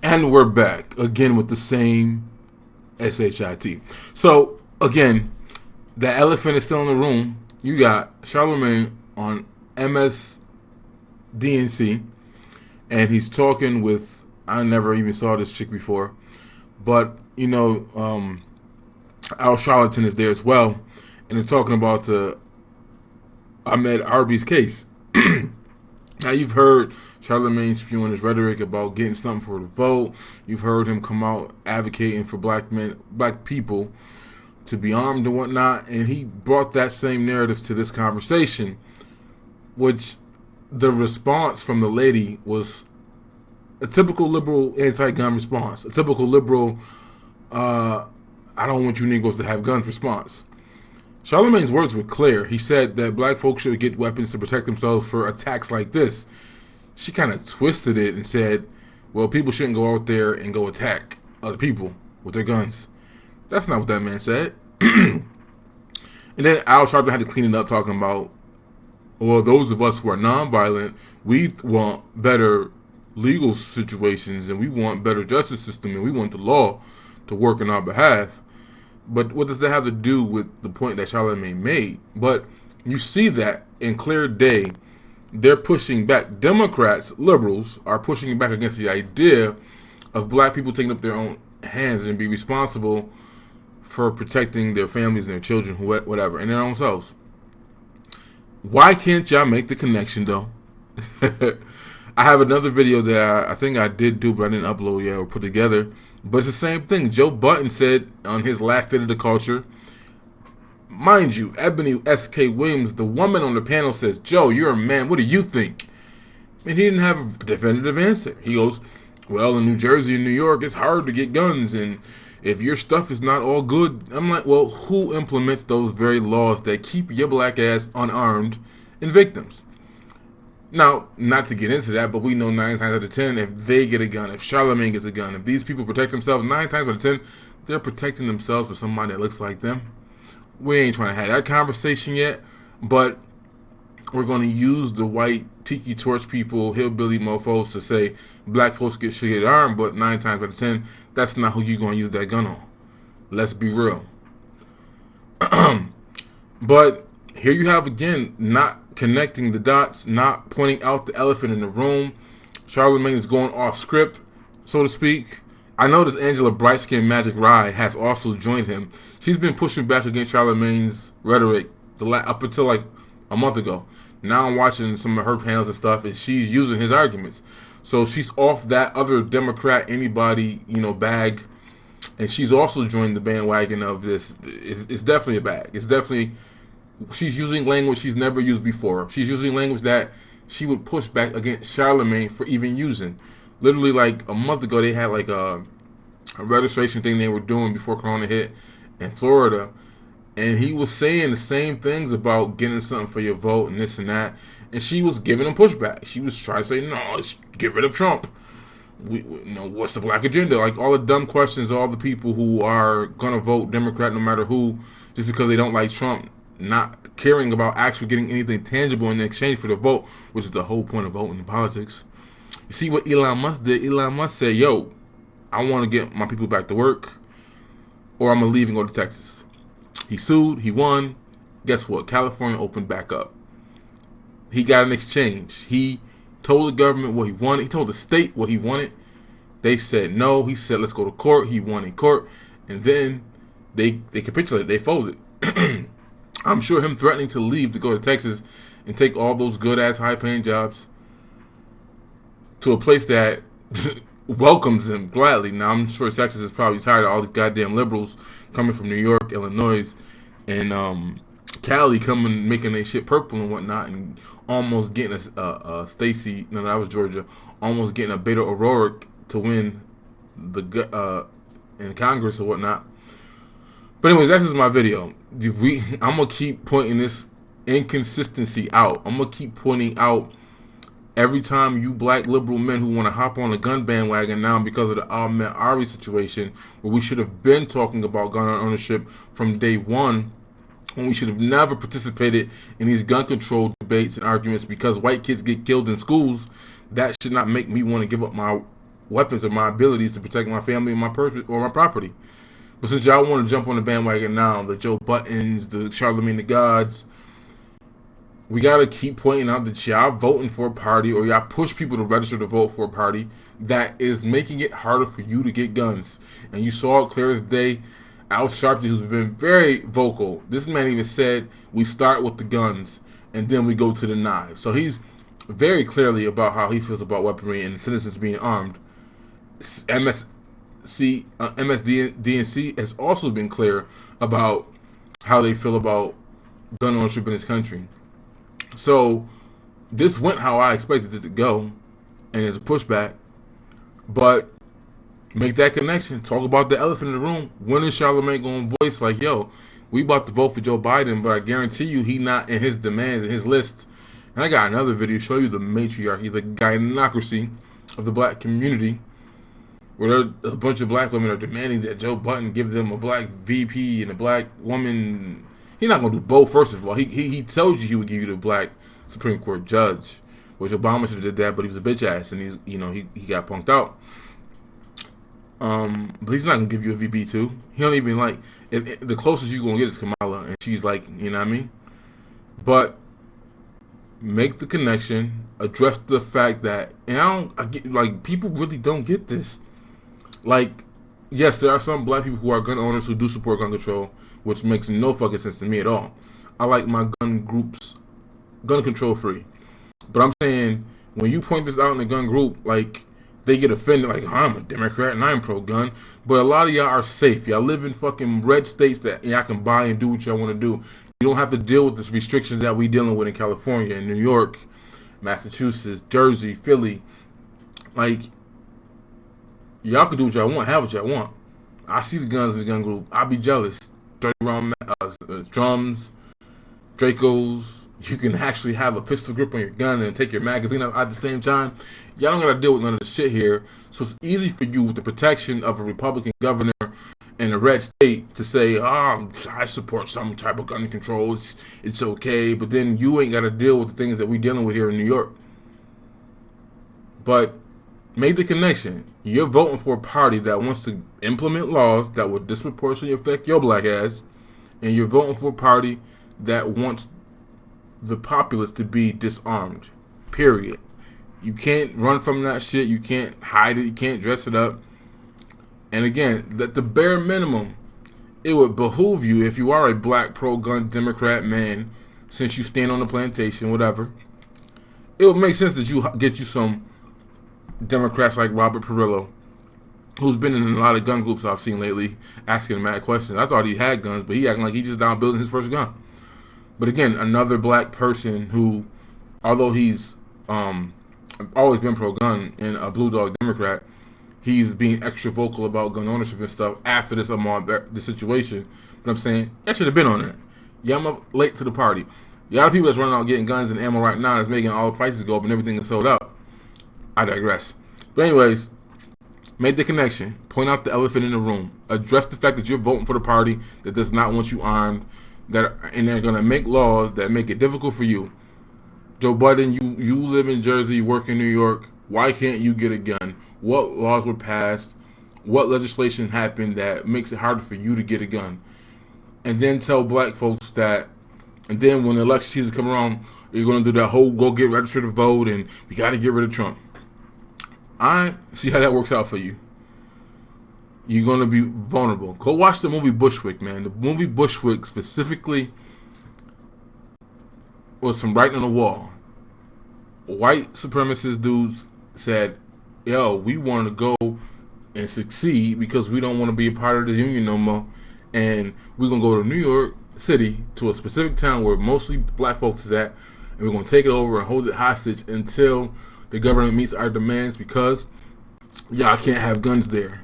And we're back again with the same SHIT. So, again, the elephant is still in the room. You got Charlamagne on MSDNC, and he's talking with, I never even saw this chick before, but, Al Charlatan is there as well, and they're talking about Ahmed Arbery's case. Now, you've heard Charlamagne spewing his rhetoric about getting something for the vote. You've heard him come out advocating for black people to be armed and whatnot, and he brought that same narrative to this conversation, which the response from the lady was a typical liberal anti-gun response, a typical liberal, I don't want you Negroes to have guns response. Charlamagne's words were clear. He said that black folks should get weapons to protect themselves for attacks like this. She kind of twisted it and said, well, people shouldn't go out there and go attack other people with their guns. That's not what that man said. And then Al Sharpton had to clean it up, talking about, well, those of us who are nonviolent, we want better legal situations and we want better justice system and we want the law to work on our behalf. But what does that have to do with the point that Charlamagne made? But you see that in clear day, they're pushing back. Democrats, liberals, are pushing back against the idea of black people taking up their own hands and be responsible for protecting their families and their children, whatever, and their own selves. Why can't y'all make the connection, though? I have another video that I think I did do, but I didn't upload yet or put together. But it's the same thing. Joe Button said on his last State of the Culture, mind you, Ebony S.K. Williams, the woman on the panel, says, Joe, you're a man. What do you think? And he didn't have a definitive answer. He goes, well, in New Jersey and New York, it's hard to get guns. And if your stuff is not all good, I'm like, well, who implements those very laws that keep your black ass unarmed and victims? Now, not to get into that, but we know 9 times out of 10, if they get a gun, if Charlamagne gets a gun, if these people protect themselves, 9 times out of 10, they're protecting themselves with somebody that looks like them. We ain't trying to have that conversation yet, but we're going to use the white tiki torch people, hillbilly mofos to say black folks should get armed, but 9 times out of 10, that's not who you're going to use that gun on. Let's be real. But here you have, again, not connecting the dots, not pointing out the elephant in the room. Charlamagne is going off script, so to speak. I noticed Angela Brightskin Magic Rye has also joined him. She's been pushing back against Charlamagne's rhetoric up until like a month ago. Now I'm watching some of her panels and stuff, and she's using his arguments. So she's off that other Democrat anybody, bag, and she's also joined the bandwagon of this. It's definitely a bag. It's definitely. She's using language she's never used before. She's using language that she would push back against Charlamagne for even using. Literally, like a month ago, they had like a registration thing they were doing before Corona hit in Florida, and he was saying the same things about getting something for your vote and this and that, and she was giving him pushback. She was trying to say, no, let's get rid of Trump. What's the black agenda? Like all the dumb questions, all the people who are going to vote Democrat no matter who, just because they don't like Trump, not caring about actually getting anything tangible in exchange for the vote, which is the whole point of voting in politics. You see what Elon Musk did? Elon Musk said, yo, I want to get my people back to work, or I'm going to leave and go to Texas. He sued, he won. Guess what? California opened back up. He got an exchange. He told the government what he wanted. He told the state what he wanted. They said no. He said, let's go to court. He won in court. And then they capitulated. They folded. I'm sure him threatening to leave to go to Texas and take all those good-ass high-paying jobs to a place that welcomes him gladly. Now, I'm sure Texas is probably tired of all these goddamn liberals coming from New York, Illinois, and Cali coming, making their shit purple and whatnot, and almost getting a Stacey, no, that was Georgia, almost getting a Beto O'Rourke to win in Congress or whatnot. But anyways, that's just my video. I'm going to keep pointing this inconsistency out. I'm going to keep pointing out every time you black liberal men who want to hop on a gun bandwagon now because of the Ahmed Arbery situation, where we should have been talking about gun ownership from day one, when we should have never participated in these gun control debates and arguments because white kids get killed in schools. That should not make me want to give up my weapons or my abilities to protect my family and my person or my property. But since y'all want to jump on the bandwagon now, the Joe Buttons, the Charlamagne the Gods, we gotta keep pointing out that y'all voting for a party or y'all push people to register to vote for a party that is making it harder for you to get guns. And you saw it clear as day. Al Sharpton, who's been very vocal, this man even said we start with the guns and then we go to the knives. So he's very clearly about how he feels about weaponry and citizens being armed. MSDNC has also been clear about how they feel about gun ownership in this country. So this went how I expected it to go, and there's a pushback. But make that connection. Talk about the elephant in the room. When is Charlamagne going to voice like, yo, we about to vote for Joe Biden, but I guarantee you he not in his demands, in his list. And I got another video to show you the matriarchy, the gynocracy of the black community, where a bunch of black women are demanding that Joe Biden give them a black VP and a black woman. He's not going to do both, first of all. He told you he would give you the black Supreme Court judge, which Obama should have did that, but he was a bitch ass, and he got punked out. But he's not going to give you a VP too. He don't even like, the closest you're going to get is Kamala, and she's like, you know what I mean? But make the connection, address the fact that, and I get, like, people really don't get this. Like, yes, there are some black people who are gun owners who do support gun control, which makes no fucking sense to me at all. I like my gun groups gun control free. But I'm saying, when you point this out in the gun group, like, they get offended, like, I'm a Democrat and I'm pro-gun. But a lot of y'all are safe. Y'all live in fucking red states that y'all can buy and do what y'all want to do. You don't have to deal with this restrictions that we dealing with in California, in New York, Massachusetts, Jersey, Philly. Like, y'all can do what y'all want, have what y'all want. I see the guns in the gun group. I'll be jealous. 30 round drums, Dracos. You can actually have a pistol grip on your gun and take your magazine out at the same time. Y'all don't gotta deal with none of the shit here. So it's easy for you with the protection of a Republican governor in a red state to say, I support some type of gun control. It's okay. But then you ain't gotta deal with the things that we dealing with here in New York. But make the connection. You're voting for a party that wants to implement laws that would disproportionately affect your black ass, and you're voting for a party that wants the populace to be disarmed. Period. You can't run from that shit. You can't hide it. You can't dress it up. And again, at the bare minimum, it would behoove you, if you are a black pro-gun Democrat man, since you stand on the plantation, whatever, it would make sense that you get you some Democrats like Robert Perillo, who's been in a lot of gun groups I've seen lately, asking him mad questions. I thought he had guns, but he acting like he just down building his first gun. But again, another black person who, although he's always been pro-gun and a blue dog Democrat, he's being extra vocal about gun ownership and stuff after this situation. But I'm saying, I should have been on that. Yeah, I'm late to the party. A lot of people that's running out getting guns and ammo right now that's making all the prices go up and everything is sold out. I digress. But anyways, make the connection. Point out the elephant in the room. Address the fact that you're voting for the party that does not want you armed, and they're going to make laws that make it difficult for you. Joe Biden, you live in Jersey, you work in New York. Why can't you get a gun? What laws were passed? What legislation happened that makes it harder for you to get a gun? And then tell black folks that, and then when the election season comes around, you're going to do that whole go get registered to vote and we got to get rid of Trump. I see how that works out for you. You're going to be vulnerable. Go watch the movie Bushwick, man. The movie Bushwick specifically was some writing on the wall. White supremacist dudes said, yo, we want to go and succeed because we don't want to be a part of the union no more. And we're going to go to New York City, to a specific town where mostly black folks is at, and we're going to take it over and hold it hostage until the government meets our demands because y'all can't have guns there.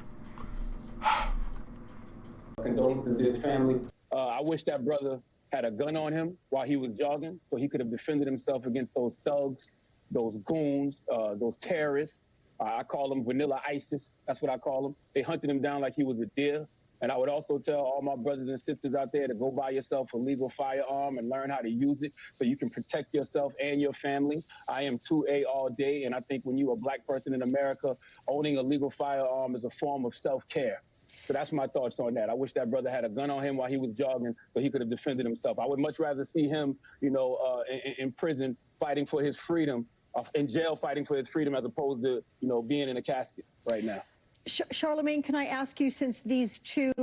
Condolences to his family. I wish that brother had a gun on him while he was jogging so he could have defended himself against those thugs, those goons, those terrorists. I call them vanilla ISIS. That's what I call them. They hunted him down like he was a deer. And I would also tell all my brothers and sisters out there to go buy yourself a legal firearm and learn how to use it so you can protect yourself and your family. I am 2A all day, and I think when you're a black person in America, owning a legal firearm is a form of self-care. So that's my thoughts on that. I wish that brother had a gun on him while he was jogging so he could have defended himself. I would much rather see him, in prison fighting for his freedom, in jail fighting for his freedom, as opposed to, being in a casket right now. Charlamagne, can I ask you, since these two,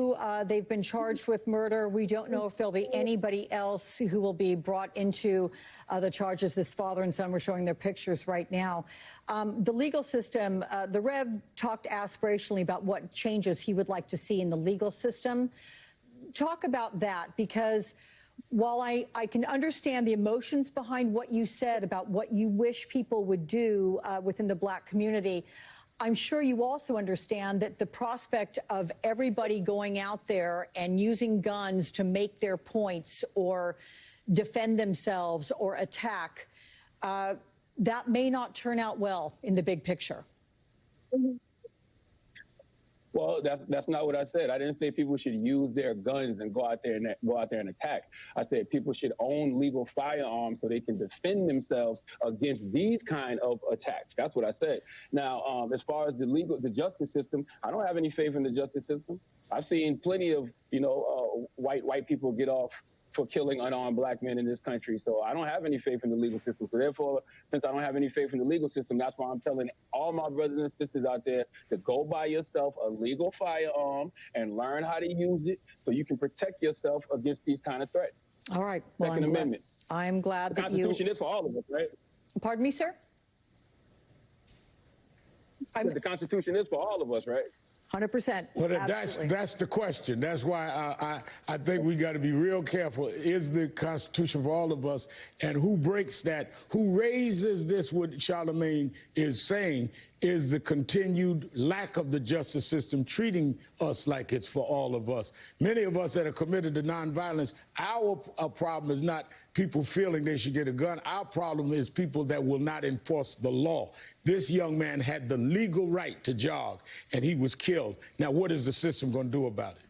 they've been charged with murder, we don't know if there'll be anybody else who will be brought into the charges. This father and son, we're showing their pictures right now. The legal system, the Rev talked aspirationally about what changes he would like to see in the legal system. Talk about that, because while I can understand the emotions behind what you said about what you wish people would do within the black community, I'm sure you also understand that the prospect of everybody going out there and using guns to make their points or defend themselves or attack, that may not turn out well in the big picture. Well, that's not what I said. I didn't say people should use their guns and go out there and attack. I said people should own legal firearms so they can defend themselves against these kind of attacks. That's what I said. Now, as far as the justice system, I don't have any faith in the justice system. I've seen plenty of white people get off for killing unarmed black men in this country. So I don't have any faith in the legal system. So therefore, since I don't have any faith in the legal system, that's why I'm telling all my brothers and sisters out there to go buy yourself a legal firearm and learn how to use it so you can protect yourself against these kind of threats. All right. Well, Second Amendment. I'm glad the that Constitution is for all of us, right? Pardon me, sir? The Constitution is for all of us, right? 100%. Well, that's the question. That's why I think we got to be real careful. Is the Constitution for all of us? And who breaks that? Who raises this? What Charlamagne is saying is the continued lack of the justice system treating us like it's for all of us. Many of us that are committed to nonviolence, our problem is not people feeling they should get a gun. Our problem is people that will not enforce the law. This young man had the legal right to jog, and he was killed. Now, what is the system going to do about it?